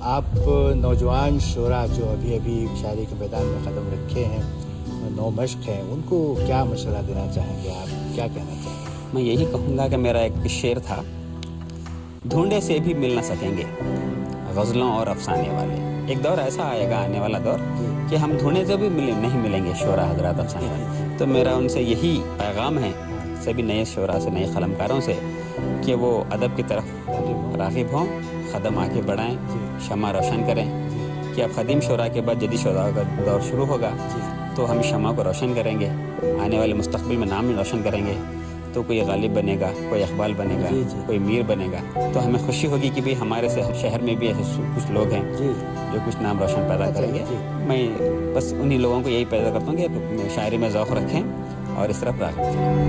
آپ نوجوان شعراء جو ابھی ابھی شاعری کے میدان میں قدم رکھے ہیں، نو مشق ہیں، ان کو کیا مشورہ دینا چاہیں گے؟ آپ کیا کہنا چاہیں گے؟ میں یہی کہوں گا کہ میرا ایک شعر تھا، ڈھونڈے سے بھی مل نہ سکیں گے غزلوں اور افسانے والے. ایک دور ایسا آئے گا، آنے والا دور، کہ ہم ڈھونڈے سے بھی نہیں ملیں گے شعراء حضرات افسانے والے. تو میرا ان سے یہی پیغام ہے، سبھی نئے شعراء سے، نئے قلمکاروں سے، کہ وہ ادب کی طرف راغب ہوں، قدم آگے بڑھائیں، شمع روشن کریں. کہ اب قدیم شعراء کے بعد جدید شعراء کا دور شروع ہوگا، تو ہم شمع کو روشن کریں گے، آنے والے مستقبل میں نام روشن کریں گے. تو کوئی غالب بنے گا، کوئی اقبال بنے گا، کوئی میر بنے گا. تو ہمیں خوشی ہوگی کہ بھی ہمارے سے شہر میں بھی ایسے کچھ لوگ ہیں جو کچھ نام روشن پیدا کریں گے. میں بس انہی لوگوں کو یہی پیدا کرتا ہوں کہ شاعری میں ذوق رکھیں اور اس طرف راغب رہیں.